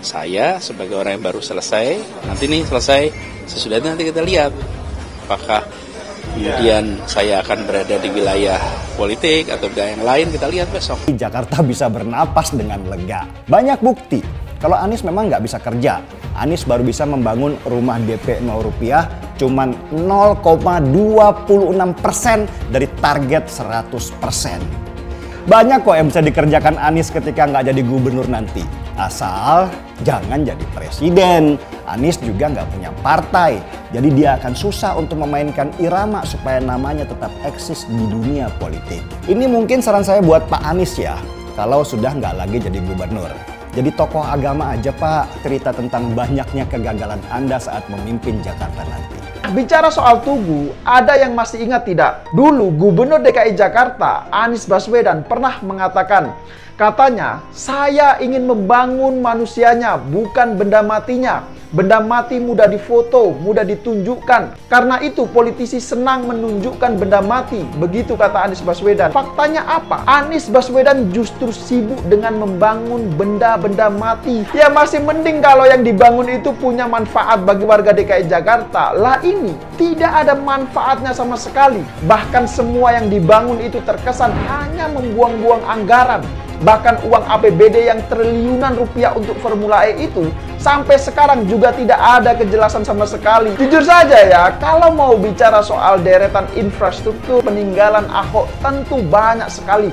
Saya sebagai orang yang baru selesai, sesudah itu nanti kita lihat apakah kemudian saya akan berada di wilayah politik atau wilayah yang lain, kita lihat besok. Jakarta bisa bernapas dengan lega. Banyak bukti kalau Anies memang nggak bisa kerja. Anies baru bisa membangun rumah DP 0 rupiah cuman 0,26% dari target 100%. Banyak kok yang bisa dikerjakan Anies ketika nggak jadi gubernur nanti. Asal jangan jadi presiden. Anies juga nggak punya partai. Jadi dia akan susah untuk memainkan irama supaya namanya tetap eksis di dunia politik. Ini mungkin saran saya buat Pak Anies ya. Kalau sudah nggak lagi jadi gubernur. Jadi tokoh agama aja Pak, cerita tentang banyaknya kegagalan Anda saat memimpin Jakarta nanti. Bicara soal Tugu, ada yang masih ingat tidak? Dulu Gubernur DKI Jakarta, Anies Baswedan pernah mengatakan, katanya, saya ingin membangun manusianya, bukan benda matinya. Benda mati mudah difoto, mudah ditunjukkan. Karena itu politisi senang menunjukkan benda mati. Begitu kata Anies Baswedan. Faktanya apa? Anies Baswedan justru sibuk dengan membangun benda-benda mati. Ya masih mending kalau yang dibangun itu punya manfaat bagi warga DKI Jakarta. Lah ini tidak ada manfaatnya sama sekali. Bahkan semua yang dibangun itu terkesan hanya membuang-buang anggaran. Bahkan uang APBD yang triliunan rupiah untuk Formula E itu sampai sekarang juga tidak ada kejelasan sama sekali. Jujur saja ya, kalau mau bicara soal deretan infrastruktur peninggalan Ahok tentu banyak sekali.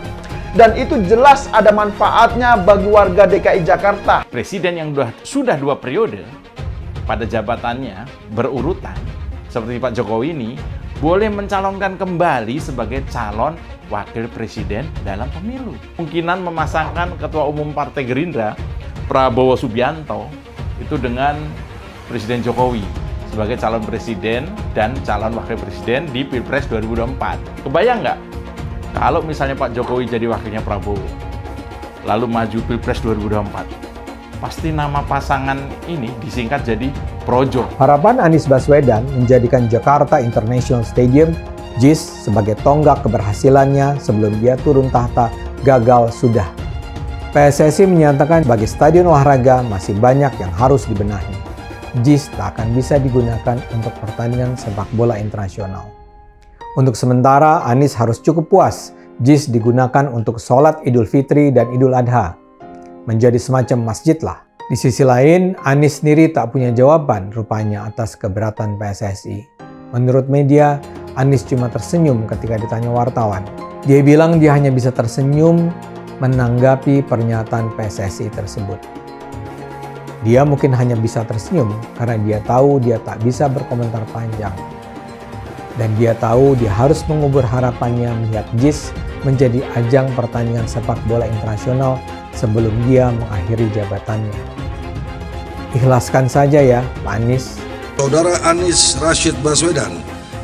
Dan itu jelas ada manfaatnya bagi warga DKI Jakarta. Presiden yang sudah 2 periode pada jabatannya berurutan seperti Pak Jokowi ini boleh mencalonkan kembali sebagai calon wakil presiden dalam pemilu. Kemungkinan memasangkan Ketua Umum Partai Gerindra, Prabowo Subianto, itu dengan Presiden Jokowi sebagai calon presiden dan calon wakil presiden di Pilpres 2024. Kebayang nggak? Kalau misalnya Pak Jokowi jadi wakilnya Prabowo, lalu maju Pilpres 2024, pasti nama pasangan ini disingkat jadi Projo. Harapan Anies Baswedan menjadikan Jakarta International Stadium JIS sebagai tonggak keberhasilannya sebelum dia turun tahta gagal sudah. PSSI menyatakan sebagai stadion olahraga masih banyak yang harus dibenahi. JIS tak akan bisa digunakan untuk pertandingan sepak bola internasional. Untuk sementara, Anies harus cukup puas JIS digunakan untuk sholat Idul Fitri dan Idul Adha. Menjadi semacam masjid lah. Di sisi lain, Anies sendiri tak punya jawaban rupanya atas keberatan PSSI. Menurut media, Anies cuma tersenyum ketika ditanya wartawan. Dia bilang dia hanya bisa tersenyum menanggapi pernyataan PSSI tersebut. Dia mungkin hanya bisa tersenyum karena dia tahu dia tak bisa berkomentar panjang. Dan dia tahu dia harus mengubur harapannya melihat JIS menjadi ajang pertandingan sepak bola internasional sebelum dia mengakhiri jabatannya. Ikhlaskan saja ya, Pak Anies. Saudara Anies Rashid Baswedan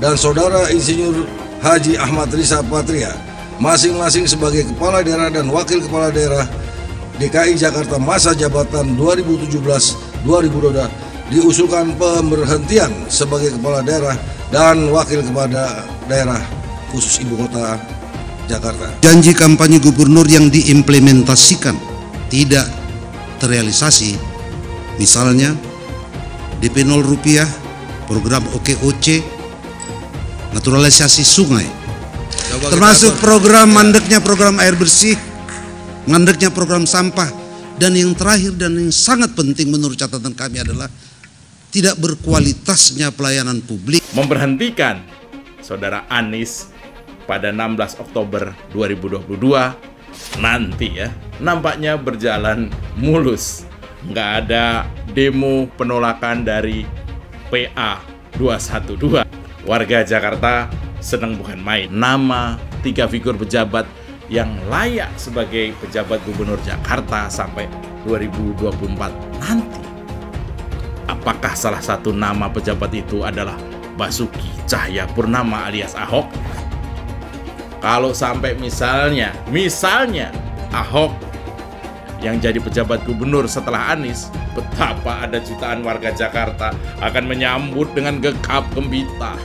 dan Saudara Insinyur Haji Ahmad Riza Patria, masing-masing sebagai Kepala Daerah dan Wakil Kepala Daerah DKI Jakarta masa jabatan 2017-2022, diusulkan pemberhentian sebagai Kepala Daerah dan Wakil Kepala Daerah khusus Ibu Kota Jakarta. Janji kampanye gubernur yang diimplementasikan tidak terrealisasi, misalnya DP 0 rupiah, program OKOC, naturalisasi sungai, termasuk program mandeknya program air bersih, mandeknya program sampah, dan yang terakhir dan yang sangat penting menurut catatan kami adalah tidak berkualitasnya pelayanan publik. Memberhentikan Saudara Anies pada 16 Oktober 2022 nanti ya, nampaknya berjalan mulus. Nggak ada demo penolakan dari PA 212. Warga Jakarta senang bukan main. Nama 3 figur pejabat yang layak sebagai pejabat gubernur Jakarta sampai 2024 nanti. Apakah salah satu nama pejabat itu adalah Basuki Cahayapurnama alias Ahok? Kalau sampai misalnya Ahok yang jadi pejabat gubernur setelah Anies, betapa ada jutaan warga Jakarta akan menyambut dengan gegap gembita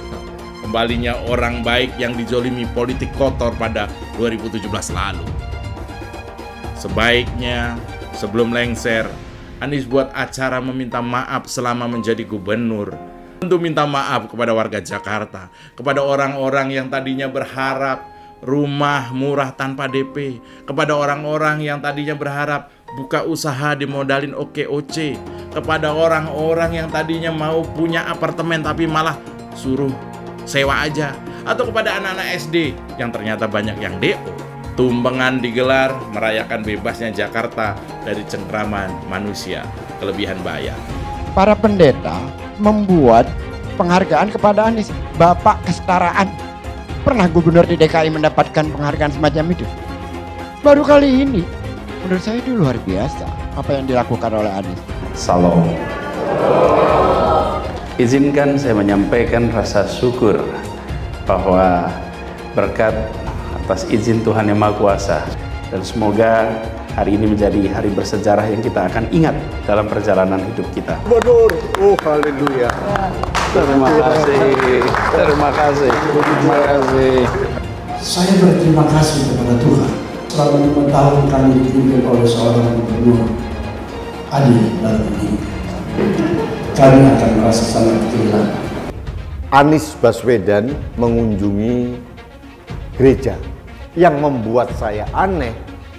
kembalinya orang baik yang dijolimi politik kotor pada 2017 lalu. Sebaiknya sebelum lengser, Anies buat acara meminta maaf selama menjadi gubernur. Tentu minta maaf kepada warga Jakarta, kepada orang-orang yang tadinya berharap rumah murah tanpa DP, kepada orang-orang yang tadinya berharap buka usaha dimodalin OKOC, kepada orang-orang yang tadinya mau punya apartemen tapi malah suruh sewa aja, atau kepada anak-anak SD yang ternyata banyak yang DO. Tumbengan digelar merayakan bebasnya Jakarta dari cengkraman manusia kelebihan bayar. Para pendeta membuat penghargaan kepada Anies, Bapak Kesetaraan. Pernah gubernur di DKI mendapatkan penghargaan semacam itu? Baru kali ini. Menurut saya itu luar biasa apa yang dilakukan oleh Anies. Salam. Izinkan saya menyampaikan rasa syukur bahwa berkat atas izin Tuhan Yang Maha Kuasa, dan semoga hari ini menjadi hari bersejarah yang kita akan ingat dalam perjalanan hidup kita. Gubernur, oh haleluya. Terima kasih, terima kasih, terima kasih. Saya berterima kasih kepada Tuhan. Selama 5 tahun kami dipimpin oleh seorang gubernur adil dan benih. Kami akan merasa sangat kehilangan. Anies Baswedan mengunjungi gereja. Yang membuat saya aneh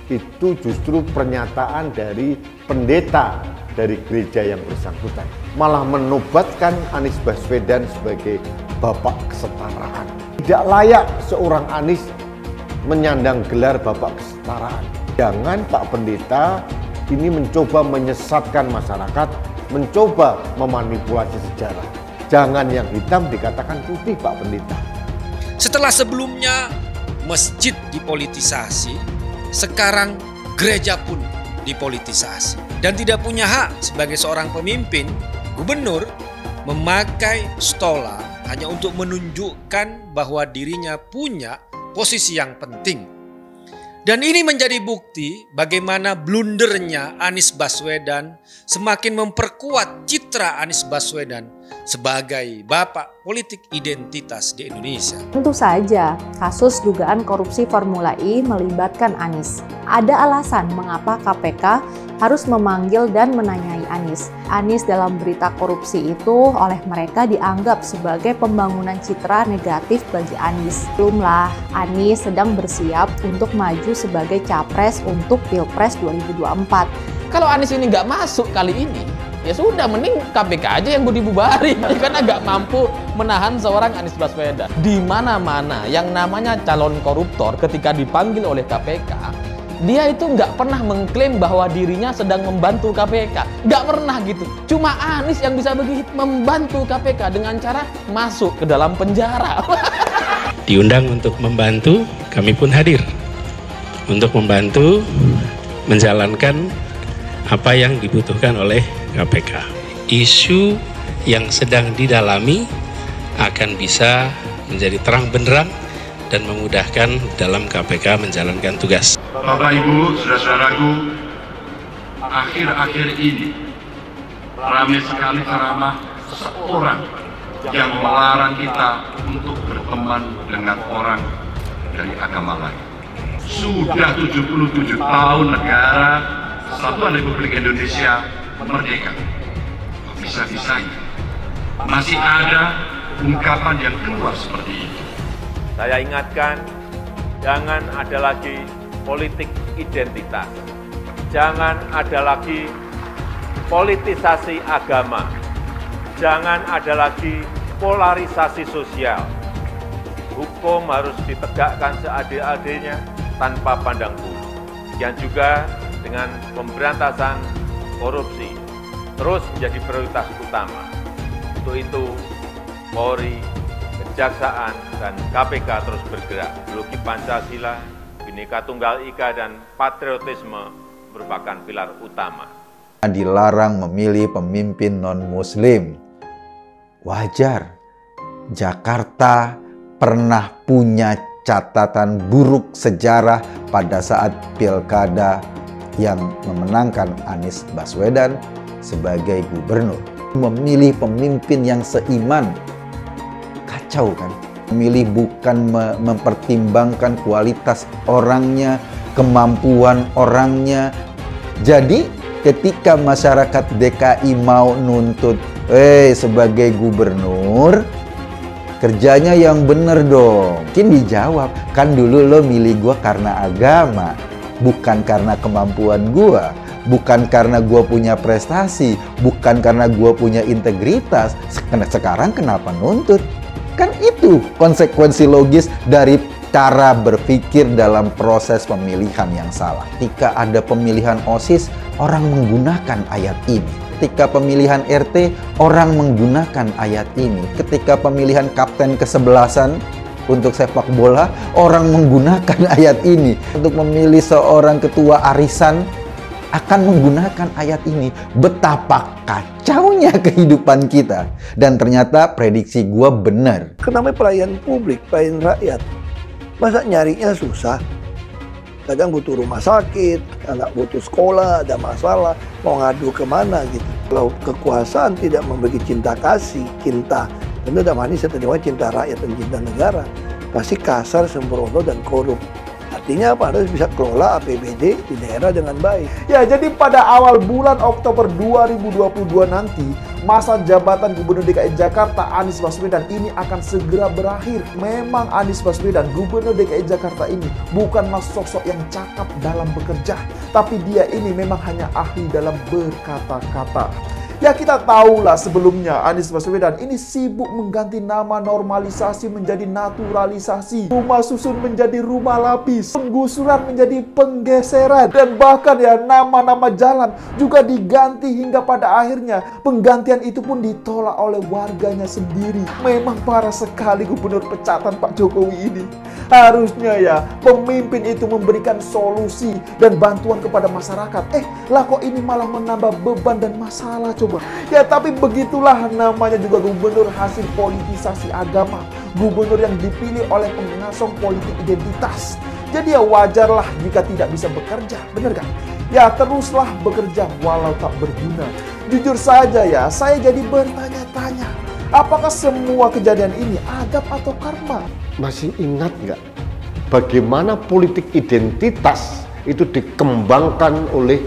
itu justru pernyataan dari pendeta dari gereja yang bersangkutan. Malah menobatkan Anies Baswedan sebagai Bapak Kesetaraan. Tidak layak seorang Anies menyandang gelar Bapak Kesetaraan. Jangan Pak Pendeta ini mencoba menyesatkan masyarakat, mencoba memanipulasi sejarah. Jangan yang hitam dikatakan putih Pak Pendeta. Setelah sebelumnya masjid dipolitisasi, sekarang gereja pun dipolitisasi. Dan tidak punya hak sebagai seorang pemimpin, gubernur memakai stola hanya untuk menunjukkan bahwa dirinya punya posisi yang penting. Dan ini menjadi bukti bagaimana blundernya Anies Baswedan semakin memperkuat citra Anies Baswedan sebagai bapak politik identitas di Indonesia. Tentu saja, kasus dugaan korupsi Formula E melibatkan Anies. Ada alasan mengapa KPK harus memanggil dan menanyai Anies. Anies dalam berita korupsi itu oleh mereka dianggap sebagai pembangunan citra negatif bagi Anies. Belumlah, Anies sedang bersiap untuk maju sebagai capres untuk Pilpres 2024. Kalau Anies ini nggak masuk kali ini, ya sudah, mending KPK aja yang gue dibubarin, karena nggak mampu menahan seorang Anies Baswedan. Di mana-mana yang namanya calon koruptor ketika dipanggil oleh KPK, dia itu nggak pernah mengklaim bahwa dirinya sedang membantu KPK. Nggak pernah gitu. Cuma Anies yang bisa begitu, membantu KPK dengan cara masuk ke dalam penjara. Diundang untuk membantu, kami pun hadir. Untuk membantu menjalankan apa yang dibutuhkan oleh KPK. Isu yang sedang didalami akan bisa menjadi terang benderang dan memudahkan dalam KPK menjalankan tugas. Bapak Ibu, saudara-saudaraku, akhir-akhir ini ramai sekali ceramah seseorang yang melarang kita untuk berteman dengan orang dari agama lain. Sudah 77 tahun negara Kesatuan Republik Indonesia merdeka. Bisa-bisanya masih ada ungkapan yang keluar seperti itu. Saya ingatkan, jangan ada lagi politik identitas. Jangan ada lagi politisasi agama. Jangan ada lagi polarisasi sosial. Hukum harus ditegakkan seadil-adilnya tanpa pandang bulu. Yang juga dengan pemberantasan korupsi terus menjadi prioritas utama. Untuk itu, Polri, Kejaksaan, dan KPK terus bergerak. Ideologi Pancasila, Bhinneka Tunggal Ika, dan patriotisme merupakan pilar utama. Dilarang memilih pemimpin non-Muslim. Wajar. Jakarta pernah punya catatan buruk sejarah pada saat pilkada yang memenangkan Anies Baswedan sebagai gubernur. Memilih pemimpin yang seiman. Kacau kan? Memilih bukan mempertimbangkan kualitas orangnya, kemampuan orangnya. Jadi ketika masyarakat DKI mau nuntut, sebagai gubernur, kerjanya yang bener dong. Mungkin dijawab, kan dulu lo milih gue karena agama, bukan karena kemampuan gue, bukan karena gue punya prestasi, bukan karena gue punya integritas. Sekarang kenapa nuntut? Kan itu konsekuensi logis dari cara berpikir dalam proses pemilihan yang salah. Ketika ada pemilihan OSIS, orang menggunakan ayat ini. Ketika pemilihan RT, orang menggunakan ayat ini. Ketika pemilihan kapten kesebelasan untuk sepak bola, orang menggunakan ayat ini. Untuk memilih seorang ketua arisan, akan menggunakan ayat ini. Betapa kacaunya kehidupan kita. Dan ternyata prediksi gua benar. Namanya pelayan publik, pelayan rakyat. Masa nyarinya susah? Kadang butuh rumah sakit, anak butuh sekolah, ada masalah, mau ngadu kemana gitu. Kalau kekuasaan tidak memberi cinta kasih, cinta, tentu udah manis, cinta rakyat dan cinta negara, pasti kasar, sembrono, dan korup. Artinya apa? Harus bisa kelola APBD di daerah dengan baik. Ya, jadi pada awal bulan Oktober 2022 nanti, masa jabatan Gubernur DKI Jakarta Anies Baswedan ini akan segera berakhir. Memang Anies Baswedan, Gubernur DKI Jakarta ini bukanlah sosok yang cakap dalam bekerja, tapi dia ini memang hanya ahli dalam berkata-kata. Ya, kita tahulah sebelumnya Anies Baswedan ini sibuk mengganti nama normalisasi menjadi naturalisasi, rumah susun menjadi rumah lapis, penggusuran menjadi penggeseran, dan bahkan ya nama-nama jalan juga diganti hingga pada akhirnya penggantian itu pun ditolak oleh warganya sendiri. Memang parah sekali gubernur pecatan Pak Jokowi ini. Harusnya ya pemimpin itu memberikan solusi dan bantuan kepada masyarakat. Lah kok ini malah menambah beban dan masalah coba. Ya tapi begitulah namanya juga gubernur hasil politisasi agama. Gubernur yang dipilih oleh pengasong politik identitas. Jadi ya wajarlah jika tidak bisa bekerja, bener kan? Ya teruslah bekerja walau tak berguna. Jujur saja ya, saya jadi bertanya-tanya, apakah semua kejadian ini adab atau karma? Masih ingat nggak bagaimana politik identitas itu dikembangkan oleh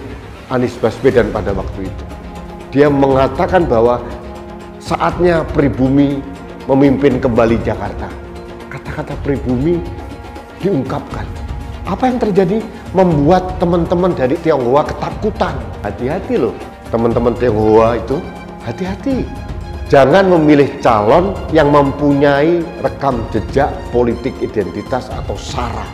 Anies Baswedan pada waktu itu? Dia mengatakan bahwa saatnya pribumi memimpin kembali Jakarta. Kata-kata pribumi diungkapkan. Apa yang terjadi? Membuat teman-teman dari Tionghoa ketakutan. Hati-hati loh, teman-teman Tionghoa itu hati-hati. Jangan memilih calon yang mempunyai rekam jejak politik identitas atau SARA.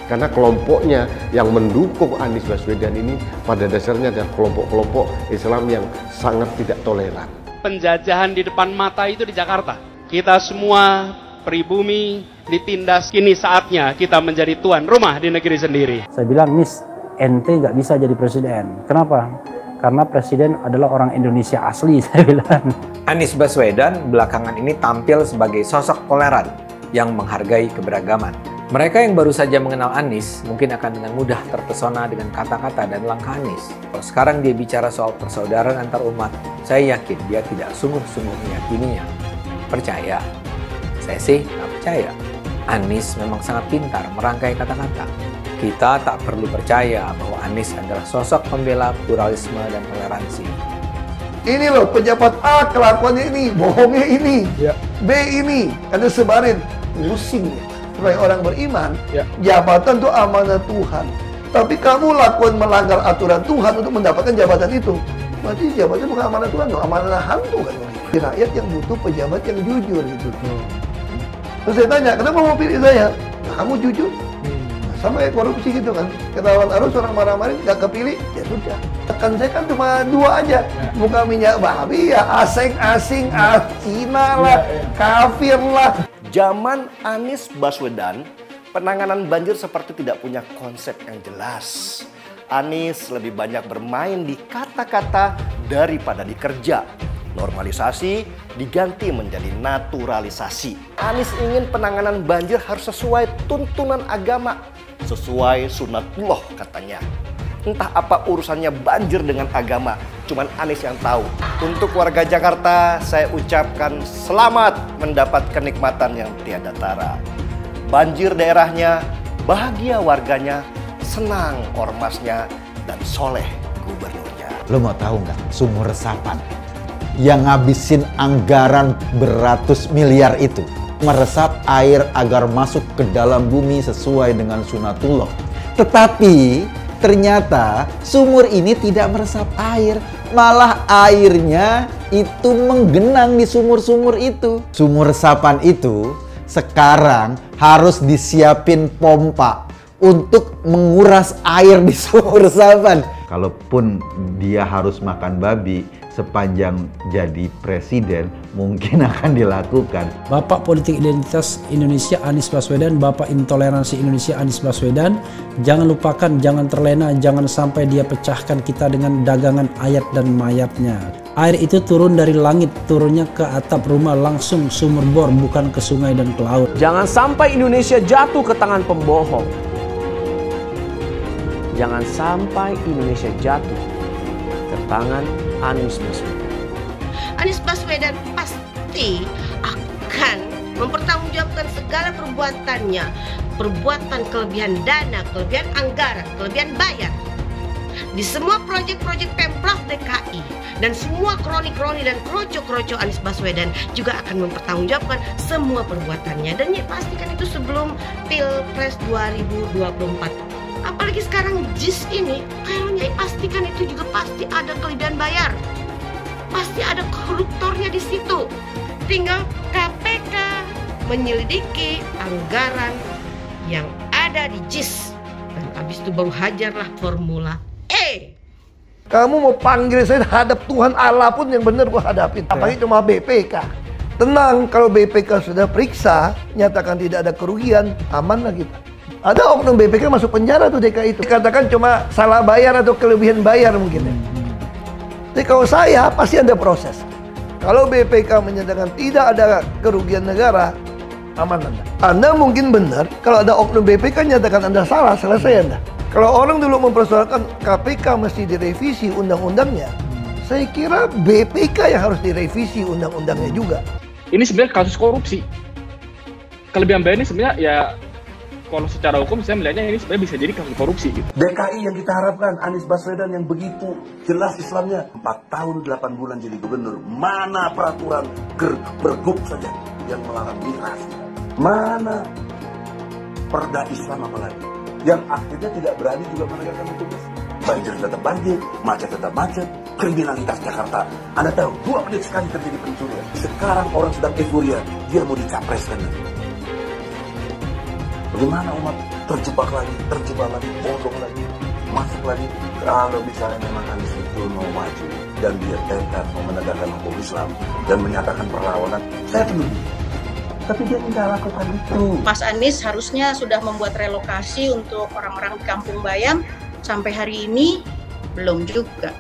Karena kelompoknya yang mendukung Anies Baswedan ini pada dasarnya adalah kelompok-kelompok Islam yang sangat tidak toleran. Penjajahan di depan mata itu di Jakarta. Kita semua pribumi ditindas, kini saatnya kita menjadi tuan rumah di negeri sendiri. Saya bilang, Miss, ente nggak bisa jadi presiden. Kenapa? Karena presiden adalah orang Indonesia asli, saya bilang. Anies Baswedan belakangan ini tampil sebagai sosok toleran yang menghargai keberagaman. Mereka yang baru saja mengenal Anies mungkin akan dengan mudah terpesona dengan kata-kata dan langkah Anies. Kalau sekarang dia bicara soal persaudaraan antar umat, saya yakin dia tidak sungguh-sungguh meyakininya. Percaya? Saya sih nggak percaya. Anies memang sangat pintar merangkai kata-kata. Kita tak perlu percaya bahwa Anies adalah sosok pembela pluralisme dan toleransi. Ini loh pejabat A kelakuannya ini, bohongnya ini, B ini, ada sebarin, pusing ya. Sebagai orang beriman, jabatan itu amanah Tuhan. Tapi kamu lakukan melanggar aturan Tuhan untuk mendapatkan jabatan itu. Berarti jabatan bukan amanah Tuhan, dong, amanah hantu kan. Rakyat yang butuh pejabat yang jujur gitu. Terus saya tanya, kenapa mau pilih saya? Nah, kamu jujur. Nah, sama kayak korupsi gitu kan. Ketahuan arus orang marah-marah gak kepilih, ya sudah. Kan saya kan cuma 2 aja. Bukan minyak babi ya, asing-asing, Cina lah, kafir lah. Zaman Anies Baswedan, penanganan banjir seperti tidak punya konsep yang jelas. Anies lebih banyak bermain di kata-kata daripada di kerja. Normalisasi diganti menjadi naturalisasi. Anies ingin penanganan banjir harus sesuai tuntunan agama, sesuai sunatullah katanya. Entah apa urusannya banjir dengan agama, cuman Anies yang tahu. Untuk warga Jakarta, saya ucapkan selamat mendapat kenikmatan yang tiada tara. Banjir daerahnya, bahagia warganya, senang ormasnya, dan soleh gubernurnya. Lo mau tahu nggak? Sumur resapan yang ngabisin anggaran beratus miliar itu meresap air agar masuk ke dalam bumi sesuai dengan sunatullah. Tetapi ternyata sumur ini tidak meresap air, malah airnya itu menggenang di sumur-sumur itu. Sumur resapan itu sekarang harus disiapin pompa untuk menguras air di sumur resapan. Kalaupun dia harus makan babi sepanjang jadi presiden, mungkin akan dilakukan. Bapak politik identitas Indonesia Anies Baswedan, Bapak intoleransi Indonesia Anies Baswedan, jangan lupakan, jangan terlena, jangan sampai dia pecahkan kita dengan dagangan ayat dan mayatnya. Air itu turun dari langit, turunnya ke atap rumah langsung sumur bor, bukan ke sungai dan ke laut. Jangan sampai Indonesia jatuh ke tangan pembohong. Jangan sampai Indonesia jatuh ke tangan Anies Baswedan. Anies Baswedan pasti akan mempertanggungjawabkan segala perbuatannya, perbuatan kelebihan dana, kelebihan anggaran, kelebihan bayar di semua proyek-proyek Pemprov DKI, dan semua kroni-kroni dan kroco-kroco Anies Baswedan juga akan mempertanggungjawabkan semua perbuatannya, dan pastikan itu sebelum Pilpres 2024. Apalagi sekarang JIS ini, kayaknya pastikan itu juga pasti ada kelebihan bayar, pasti ada koruptornya di situ. Tinggal KPK menyelidiki anggaran yang ada di JIS, dan habis itu baru hajarlah formula E. Kamu mau panggil saya hadap Tuhan Allah pun yang benar gua hadapin. Apalagi cuma BPK. Tenang, kalau BPK sudah periksa, nyatakan tidak ada kerugian, aman lah kita. Ada oknum BPK masuk penjara tuh DKI itu. Dikatakan cuma salah bayar atau kelebihan bayar mungkin ya. Tapi kalau saya pasti ada proses. Kalau BPK menyatakan tidak ada kerugian negara, aman Anda. Anda mungkin benar, kalau ada oknum BPK nyatakan Anda salah, selesai Anda. Kalau orang dulu mempersoalkan KPK mesti direvisi undang-undangnya, saya kira BPK yang harus direvisi undang-undangnya juga. Ini sebenarnya kasus korupsi. Kelebihan bayar ini sebenarnya ya, kalau secara hukum saya melihatnya ini sebenarnya bisa jadi kasus korupsi gitu. DKI yang kita harapkan, Anies Baswedan yang begitu jelas Islamnya, 4 tahun 8 bulan jadi gubernur, mana peraturan pergub saja yang melarang miras, mana perda Islam apalagi, yang akhirnya tidak berani juga menegakkan hukum. Banjir tetap banjir, macet tetap macet, kriminalitas Jakarta, Anda tahu 2 menit sekali terjadi pencurian. Sekarang orang sedang euforia, dia mau dicapreskan. Bagaimana umat terjebak lagi, bodoh lagi, masuk lagi. Kalau misalnya memang Anies itu mau maju dan dia tekad mau menegakkan hukum Islam dan menyatakan perlawanan, saya penuh. Tapi dia tidak lakukan itu. Mas Anies harusnya sudah membuat relokasi untuk orang-orang di Kampung Bayam, sampai hari ini belum juga.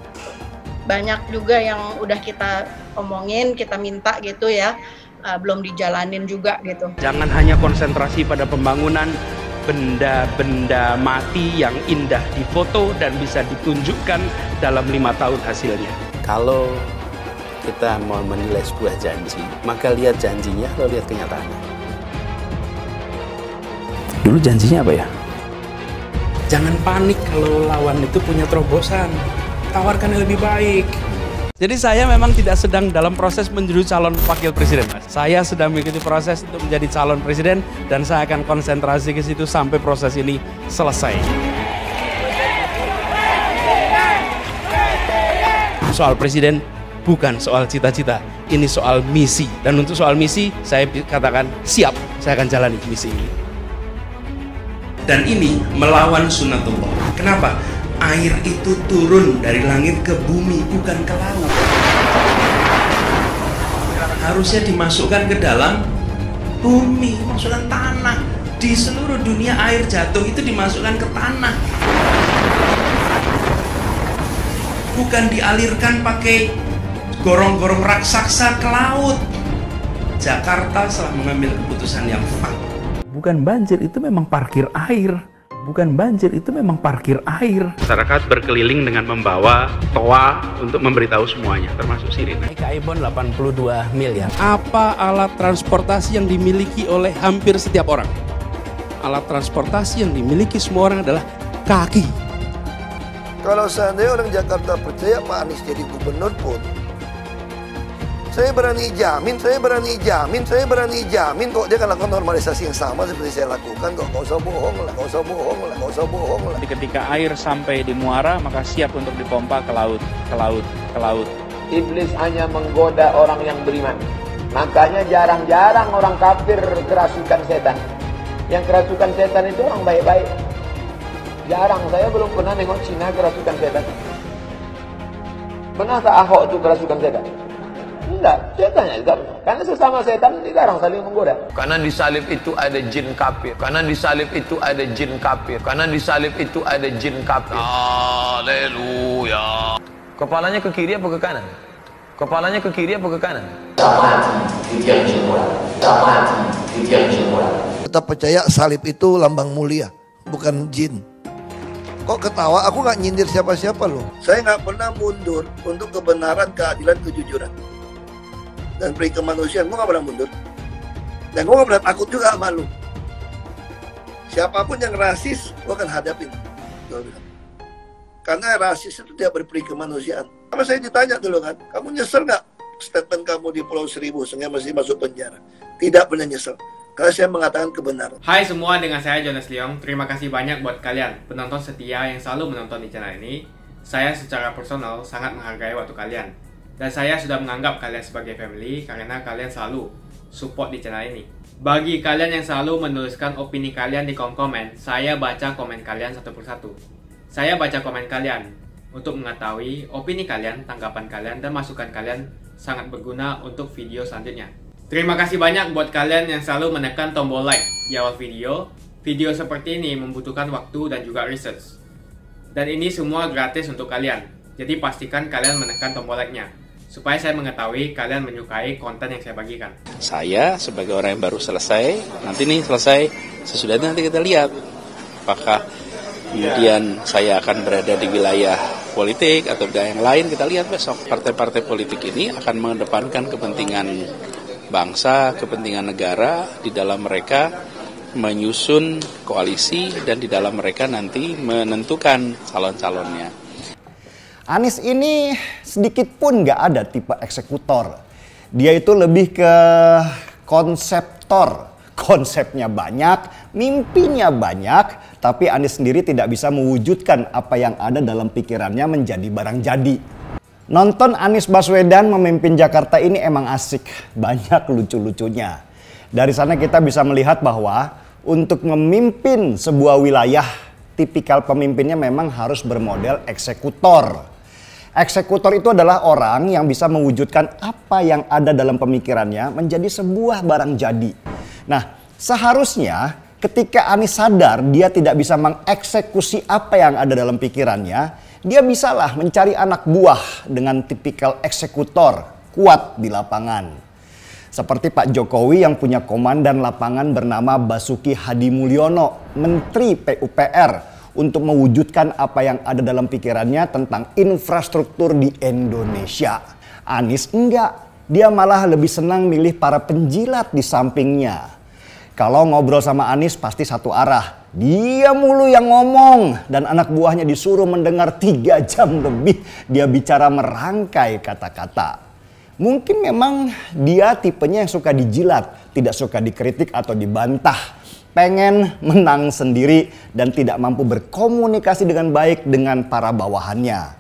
Banyak juga yang udah kita omongin, kita minta gitu ya, belum dijalanin juga gitu. Jangan hanya konsentrasi pada pembangunan benda-benda mati yang indah difoto dan bisa ditunjukkan dalam 5 tahun hasilnya. Kalau kita mau menilai sebuah janji, maka lihat janjinya, lalu lihat kenyataannya. Dulu janjinya apa ya? Jangan panik kalau lawan itu punya terobosan, tawarkan yang lebih baik. Jadi saya memang tidak sedang dalam proses menuju calon wakil presiden, Mas. Saya sedang mengikuti proses untuk menjadi calon presiden dan saya akan konsentrasi ke situ sampai proses ini selesai. Soal presiden bukan soal cita-cita, ini soal misi. Dan untuk soal misi, saya katakan siap, saya akan jalani misi ini. Dan ini melawan sunatullah. Kenapa? Air itu turun dari langit ke bumi, bukan ke laut. Harusnya dimasukkan ke dalam bumi, masukkan tanah. Di seluruh dunia air jatuh itu dimasukkan ke tanah. Bukan dialirkan pakai gorong-gorong raksasa ke laut. Jakarta telah mengambil keputusan yang fatal. Bukan banjir, itu memang parkir air. Bukan banjir, itu memang parkir air. Masyarakat berkeliling dengan membawa toa untuk memberitahu semuanya, termasuk sirine. Ibon 82 miliar. Apa alat transportasi yang dimiliki oleh hampir setiap orang? Alat transportasi yang dimiliki semua orang adalah kaki. Kalau seandainya orang Jakarta percaya Pak Anies jadi gubernur pun, saya berani jamin kok dia akan lakukan normalisasi yang sama seperti saya lakukan kok. Gak usah bohong lah. Jadi ketika air sampai di muara, maka siap untuk dipompa ke laut. Iblis hanya menggoda orang yang beriman. Makanya jarang-jarang orang kafir kerasukan setan. Yang kerasukan setan itu orang baik-baik. Jarang, saya belum pernah nengok Cina kerasukan setan. Pernah tak Ahok itu kerasukan setan? Enggak, setannya juga. Karena sesama setan jarang saling menggoda. Karena di salib itu ada jin kafir. Haleluya. Kepalanya ke kiri apa ke kanan? Tetap percaya salib itu lambang mulia, bukan jin. Kok ketawa? Aku nggak nyindir siapa-siapa loh. Saya nggak pernah mundur untuk kebenaran, keadilan, kejujuran. Dan peri kemanusiaan, gue nggak pernah mundur. Dan gue nggak pernah takut juga sama lu. Siapapun yang rasis, gue akan hadapin. Karena rasis itu tidak berperi kemanusiaan. Sama saya ditanya dulu kan, kamu nyesel nggak statement kamu di Pulau Seribu sehingga masih masuk penjara? Tidak pernah nyesel. Karena saya mengatakan kebenaran. Hai semua, dengan saya Jonas Leong. Terima kasih banyak buat kalian, penonton setia yang selalu menonton di channel ini. Saya secara personal sangat menghargai waktu kalian. Dan saya sudah menganggap kalian sebagai family karena kalian selalu support di channel ini. Bagi kalian yang selalu menuliskan opini kalian di kolom komen, saya baca komen kalian satu persatu. Saya baca komen kalian untuk mengetahui opini kalian, tanggapan kalian, dan masukan kalian sangat berguna untuk video selanjutnya. Terima kasih banyak buat kalian yang selalu menekan tombol like di awal video. Video seperti ini membutuhkan waktu dan juga research. Dan ini semua gratis untuk kalian. Jadi pastikan kalian menekan tombol like-nya, supaya saya mengetahui kalian menyukai konten yang saya bagikan. Saya sebagai orang yang baru selesai, sesudahnya nanti kita lihat apakah kemudian saya akan berada di wilayah politik atau yang lain. Kita lihat besok. Partai-partai politik ini akan mengedepankan kepentingan bangsa, kepentingan negara, di dalam mereka menyusun koalisi dan di dalam mereka nanti menentukan calon-calonnya. Anies ini sedikit pun nggak ada tipe eksekutor. Dia itu lebih ke konseptor. Konsepnya banyak, mimpinya banyak, tapi Anies sendiri tidak bisa mewujudkan apa yang ada dalam pikirannya menjadi barang jadi. Nonton Anies Baswedan memimpin Jakarta ini emang asik, banyak lucu-lucunya. Dari sana kita bisa melihat bahwa untuk memimpin sebuah wilayah, tipikal pemimpinnya memang harus bermodel eksekutor. Eksekutor itu adalah orang yang bisa mewujudkan apa yang ada dalam pemikirannya menjadi sebuah barang jadi. Nah, seharusnya ketika Anies sadar dia tidak bisa mengeksekusi apa yang ada dalam pikirannya, dia bisalah mencari anak buah dengan tipikal eksekutor kuat di lapangan. Seperti Pak Jokowi yang punya komandan lapangan bernama Basuki Hadimulyono, Menteri PUPR, untuk mewujudkan apa yang ada dalam pikirannya tentang infrastruktur di Indonesia. Anies enggak, dia malah lebih senang milih para penjilat di sampingnya. Kalau ngobrol sama Anies pasti satu arah. Dia mulu yang ngomong dan anak buahnya disuruh mendengar 3 jam lebih dia bicara merangkai kata-kata. Mungkin memang dia tipenya yang suka dijilat, tidak suka dikritik atau dibantah. Pengen menang sendiri dan tidak mampu berkomunikasi dengan baik dengan para bawahannya.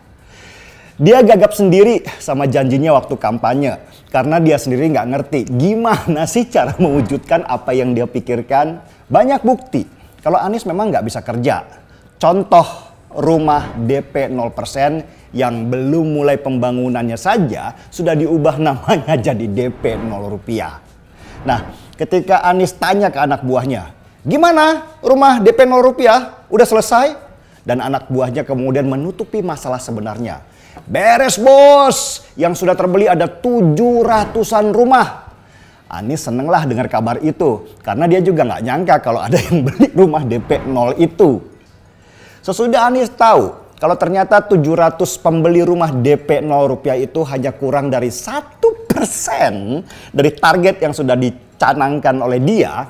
Dia gagap sendiri sama janjinya waktu kampanye. Karena dia sendiri nggak ngerti gimana sih cara mewujudkan apa yang dia pikirkan. Banyak bukti kalau Anies memang nggak bisa kerja. Contoh rumah DP 0% yang belum mulai pembangunannya saja sudah diubah namanya jadi DP 0 rupiah. Nah, ketika Anies tanya ke anak buahnya, gimana rumah DP 0 rupiah? Udah selesai? Dan anak buahnya kemudian menutupi masalah sebenarnya. Beres bos, yang sudah terbeli ada 700-an rumah. Anies senenglah dengar kabar itu, karena dia juga nggak nyangka kalau ada yang beli rumah DP 0 itu. Sesudah Anies tahu kalau ternyata 700 pembeli rumah DP 0 rupiah itu hanya kurang dari 1% dari target yang sudah dicanangkan oleh dia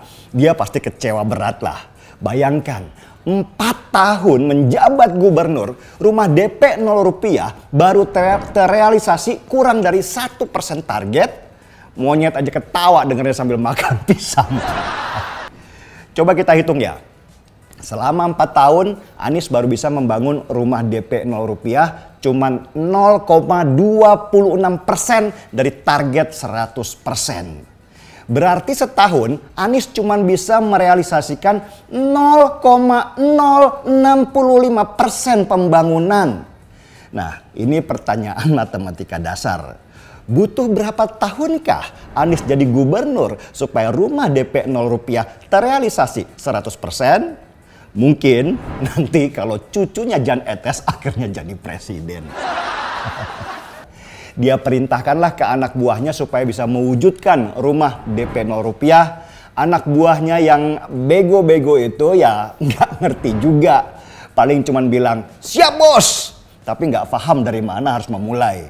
pasti kecewa berat lah. Bayangkan, 4 tahun menjabat gubernur, rumah DP 0 rupiah baru terrealisasi kurang dari 1% target. Monyet aja ketawa dengernya sambil makan pisang. Coba kita hitung ya. Selama 4 tahun, Anies baru bisa membangun rumah DP 0 rupiah cuman 0,26% dari target 100%. Berarti setahun Anies cuma bisa merealisasikan 0,065% pembangunan. Nah, ini pertanyaan matematika dasar. Butuh berapa tahunkah Anies jadi gubernur supaya rumah DP 0 rupiah terrealisasi 100%? Mungkin nanti kalau cucunya Jan Etes akhirnya jadi presiden. Dia perintahkanlah ke anak buahnya supaya bisa mewujudkan rumah DP 0 rupiah. Anak buahnya yang bego-bego itu ya nggak ngerti juga. Paling cuman bilang, siap bos. Tapi nggak paham dari mana harus memulai.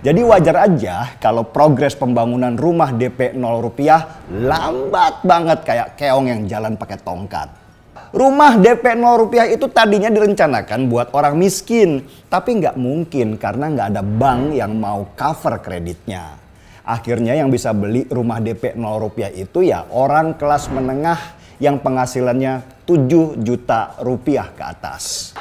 Jadi wajar aja kalau progres pembangunan rumah DP 0 rupiah lambat banget kayak keong yang jalan pakai tongkat. Rumah DP 0 rupiah itu tadinya direncanakan buat orang miskin. Tapi nggak mungkin karena nggak ada bank yang mau cover kreditnya. Akhirnya yang bisa beli rumah DP 0 rupiah itu ya orang kelas menengah yang penghasilannya 7 juta rupiah ke atas.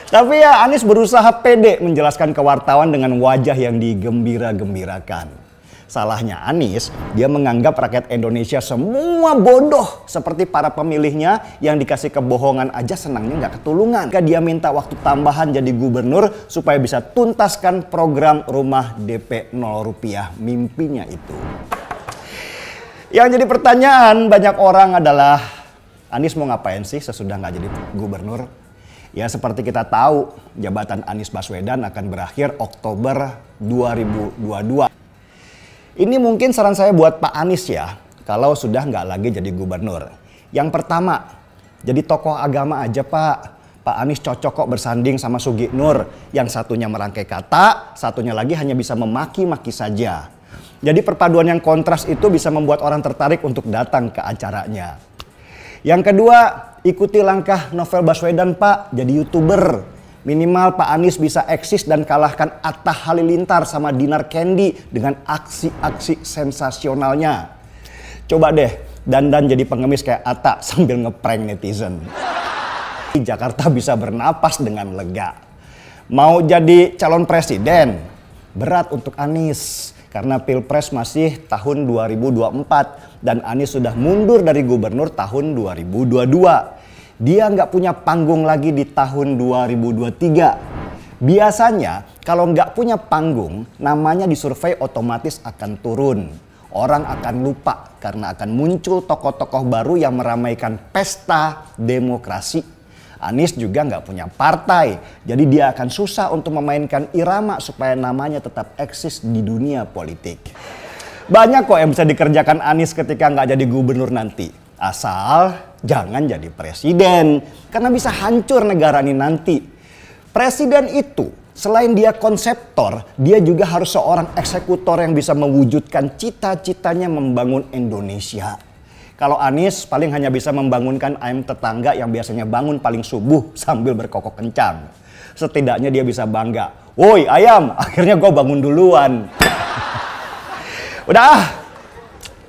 Tapi ya Anies berusaha pede menjelaskan ke wartawan dengan wajah yang digembira-gembirakan. Salahnya Anies, dia menganggap rakyat Indonesia semua bodoh seperti para pemilihnya yang dikasih kebohongan aja senangnya nggak ketulungan. Dia minta waktu tambahan jadi gubernur supaya bisa tuntaskan program rumah DP 0 rupiah mimpinya itu. Yang jadi pertanyaan banyak orang adalah Anies mau ngapain sih sesudah nggak jadi gubernur? Ya seperti kita tahu jabatan Anies Baswedan akan berakhir Oktober 2022. Ini mungkin saran saya buat Pak Anies ya, kalau sudah nggak lagi jadi gubernur. Yang pertama, jadi tokoh agama aja Pak. Pak Anies cocok kok bersanding sama Sugi Nur. Yang satunya merangkai kata, satunya lagi hanya bisa memaki-maki saja. Jadi perpaduan yang kontras itu bisa membuat orang tertarik untuk datang ke acaranya. Yang kedua, ikuti langkah Novel Baswedan Pak, jadi YouTuber. Minimal Pak Anies bisa eksis dan kalahkan Atta Halilintar sama Dinar Candy dengan aksi-aksi sensasionalnya. Coba deh dandan jadi pengemis kayak Atta sambil ngeprank netizen. Jakarta bisa bernapas dengan lega. Mau jadi calon presiden? Berat untuk Anies. Karena Pilpres masih tahun 2024 dan Anies sudah mundur dari gubernur tahun 2022. Dia nggak punya panggung lagi di tahun 2023. Biasanya kalau nggak punya panggung, namanya di survei otomatis akan turun. Orang akan lupa karena akan muncul tokoh-tokoh baru yang meramaikan pesta demokrasi. Anies juga nggak punya partai, jadi dia akan susah untuk memainkan irama supaya namanya tetap eksis di dunia politik. Banyak kok yang bisa dikerjakan Anies ketika nggak jadi gubernur nanti. Asal jangan jadi presiden, karena bisa hancur negara ini nanti. Presiden itu selain dia konseptor, dia juga harus seorang eksekutor yang bisa mewujudkan cita-citanya membangun Indonesia. Kalau Anies paling hanya bisa membangunkan ayam tetangga yang biasanya bangun paling subuh sambil berkokok kencang. Setidaknya dia bisa bangga, woi ayam, akhirnya gue bangun duluan. Udah,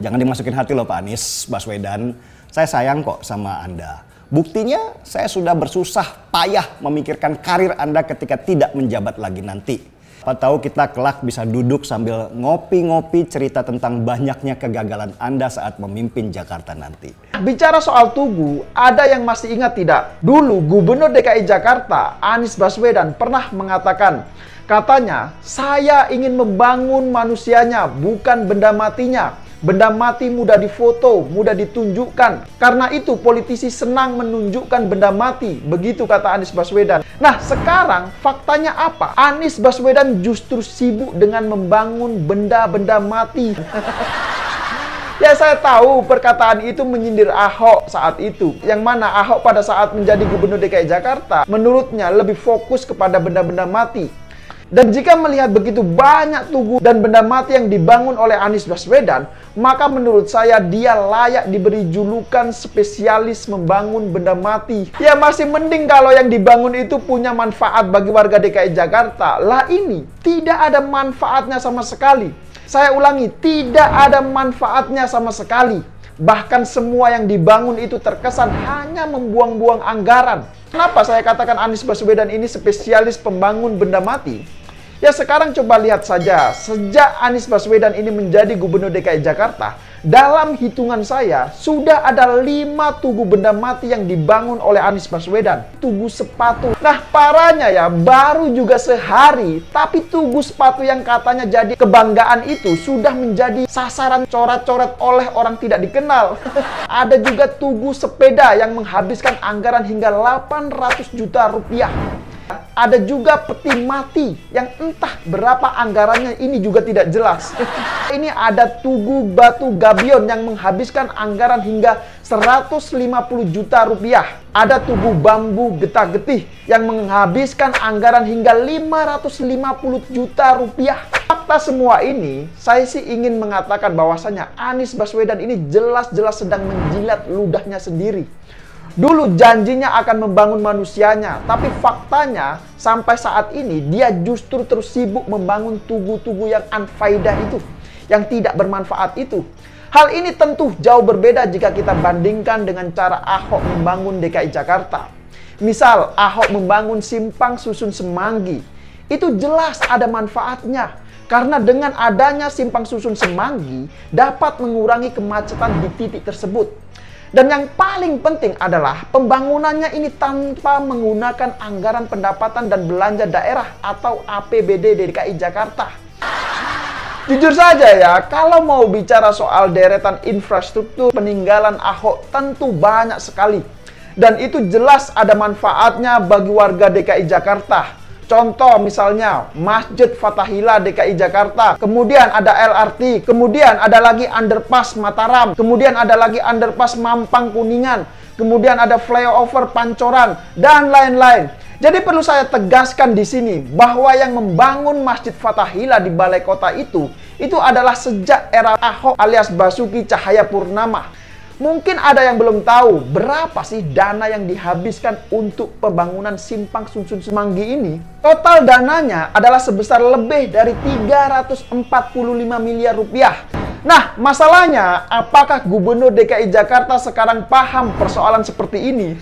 jangan dimasukin hati loh Pak Anies Baswedan. Saya sayang kok sama Anda. Buktinya saya sudah bersusah payah memikirkan karir Anda ketika tidak menjabat lagi nanti. Apa tahu kita kelak bisa duduk sambil ngopi-ngopi cerita tentang banyaknya kegagalan Anda saat memimpin Jakarta nanti. Bicara soal Tugu, ada yang masih ingat tidak? Dulu Gubernur DKI Jakarta, Anies Baswedan pernah mengatakan, katanya, saya ingin membangun manusianya, bukan benda matinya. Benda mati mudah difoto, mudah ditunjukkan. Karena itu politisi senang menunjukkan benda mati. Begitu kata Anies Baswedan. Nah sekarang faktanya apa? Anies Baswedan justru sibuk dengan membangun benda-benda mati. Ya saya tahu perkataan itu menyindir Ahok saat itu. Yang mana Ahok pada saat menjadi Gubernur DKI Jakarta, menurutnya lebih fokus kepada benda-benda mati. Dan jika melihat begitu banyak tugu dan benda mati yang dibangun oleh Anies Baswedan, maka menurut saya dia layak diberi julukan spesialis membangun benda mati. Ya masih mending kalau yang dibangun itu punya manfaat bagi warga DKI Jakarta. Lah ini tidak ada manfaatnya sama sekali. Saya ulangi, tidak ada manfaatnya sama sekali. Bahkan semua yang dibangun itu terkesan hanya membuang-buang anggaran. Kenapa saya katakan Anies Baswedan ini spesialis pembangun benda mati? Ya sekarang coba lihat saja, sejak Anies Baswedan ini menjadi Gubernur DKI Jakarta, dalam hitungan saya sudah ada 5 tugu benda mati yang dibangun oleh Anies Baswedan. Tugu sepatu. Nah parahnya ya, baru juga sehari, tapi tugu sepatu yang katanya jadi kebanggaan itu sudah menjadi sasaran coret-coret oleh orang tidak dikenal. Ada juga tugu sepeda yang menghabiskan anggaran hingga 800 juta rupiah. Ada juga peti mati yang entah berapa anggarannya, ini juga tidak jelas. Ini ada tugu batu gabion yang menghabiskan anggaran hingga 150 juta rupiah. Ada tugu bambu getah-getih yang menghabiskan anggaran hingga 550 juta rupiah. Fakta semua ini, saya sih ingin mengatakan bahwasanya Anies Baswedan ini jelas-jelas sedang menjilat ludahnya sendiri. Dulu janjinya akan membangun manusianya, tapi faktanya sampai saat ini dia justru terus sibuk membangun tugu-tugu yang unfaedah itu, yang tidak bermanfaat itu. Hal ini tentu jauh berbeda jika kita bandingkan dengan cara Ahok membangun DKI Jakarta. Misal Ahok membangun simpang susun Semanggi, itu jelas ada manfaatnya. Karena dengan adanya simpang susun Semanggi dapat mengurangi kemacetan di titik tersebut. Dan yang paling penting adalah pembangunannya ini tanpa menggunakan anggaran pendapatan dan belanja daerah atau APBD DKI Jakarta. Jujur saja ya, kalau mau bicara soal deretan infrastruktur peninggalan Ahok tentu banyak sekali. Dan itu jelas ada manfaatnya bagi warga DKI Jakarta. Contoh misalnya Masjid Fathahillah DKI Jakarta, kemudian ada LRT, kemudian ada lagi underpass Mataram, kemudian ada lagi underpass Mampang Kuningan, kemudian ada flyover Pancoran, dan lain-lain. Jadi perlu saya tegaskan di sini bahwa yang membangun Masjid Fathahillah di Balai Kota itu adalah sejak era Ahok alias Basuki Cahayapurnama. Mungkin ada yang belum tahu berapa sih dana yang dihabiskan untuk pembangunan simpang susun Semanggi ini. Total dananya adalah sebesar lebih dari 345 miliar rupiah. Nah, masalahnya apakah Gubernur DKI Jakarta sekarang paham persoalan seperti ini?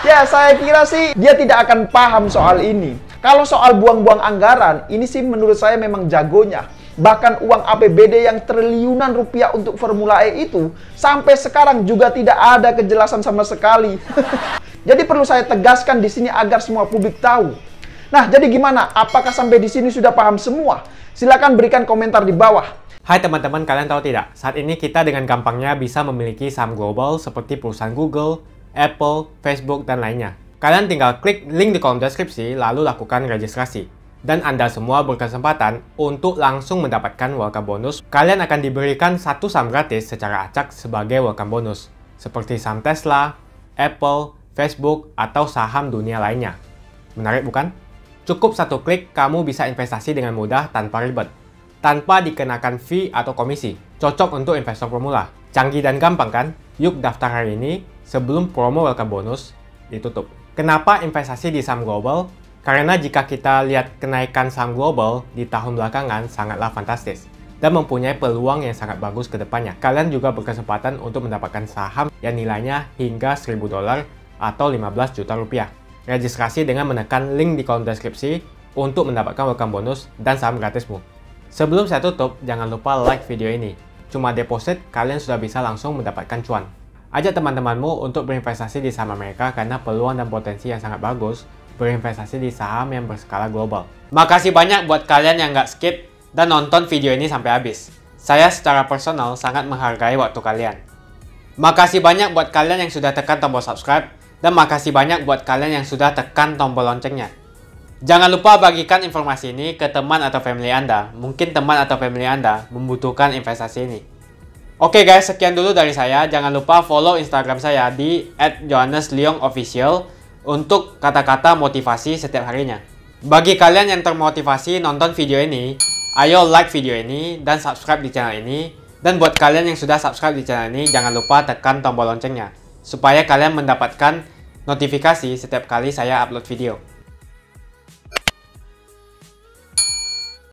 Ya, saya kira sih dia tidak akan paham soal ini. Kalau soal buang-buang anggaran, ini sih menurut saya memang jagonya. Bahkan uang APBD yang triliunan rupiah untuk Formula E itu sampai sekarang juga tidak ada kejelasan sama sekali. Jadi perlu saya tegaskan di sini agar semua publik tahu. Nah, jadi gimana? Apakah sampai di sini sudah paham semua? Silakan berikan komentar di bawah. Hai teman-teman, kalian tahu tidak? Saat ini kita dengan gampangnya bisa memiliki saham global seperti perusahaan Google, Apple, Facebook, dan lainnya. Kalian tinggal klik link di kolom deskripsi lalu lakukan registrasi. Dan Anda semua berkesempatan untuk langsung mendapatkan welcome bonus. Kalian akan diberikan 1 saham gratis secara acak sebagai welcome bonus. Seperti saham Tesla, Apple, Facebook, atau saham dunia lainnya. Menarik bukan? Cukup 1 klik, kamu bisa investasi dengan mudah tanpa ribet. Tanpa dikenakan fee atau komisi. Cocok untuk investor pemula. Canggih dan gampang kan? Yuk daftar hari ini sebelum promo welcome bonus ditutup. Kenapa investasi di saham global? Karena jika kita lihat kenaikan saham global di tahun belakangan sangatlah fantastis dan mempunyai peluang yang sangat bagus ke depannya. Kalian juga berkesempatan untuk mendapatkan saham yang nilainya hingga $1.000 atau 15 juta rupiah. Registrasi dengan menekan link di kolom deskripsi untuk mendapatkan welcome bonus dan saham gratismu. Sebelum saya tutup, jangan lupa like video ini. Cuma deposit, kalian sudah bisa langsung mendapatkan cuan. Ajak teman-temanmu untuk berinvestasi di saham Amerika karena peluang dan potensi yang sangat bagus berinvestasi di saham yang berskala global. Makasih banyak buat kalian yang nggak skip dan nonton video ini sampai habis. Saya secara personal sangat menghargai waktu kalian. Makasih banyak buat kalian yang sudah tekan tombol subscribe dan makasih banyak buat kalian yang sudah tekan tombol loncengnya. Jangan lupa bagikan informasi ini ke teman atau family Anda. Mungkin teman atau family Anda membutuhkan investasi ini. Oke guys, sekian dulu dari saya. Jangan lupa follow Instagram saya di @johannesleongofficial untuk kata-kata motivasi setiap harinya. Bagi kalian yang termotivasi nonton video ini, ayo like video ini dan subscribe di channel ini. Dan buat kalian yang sudah subscribe di channel ini, jangan lupa tekan tombol loncengnya supaya kalian mendapatkan notifikasi setiap kali saya upload video.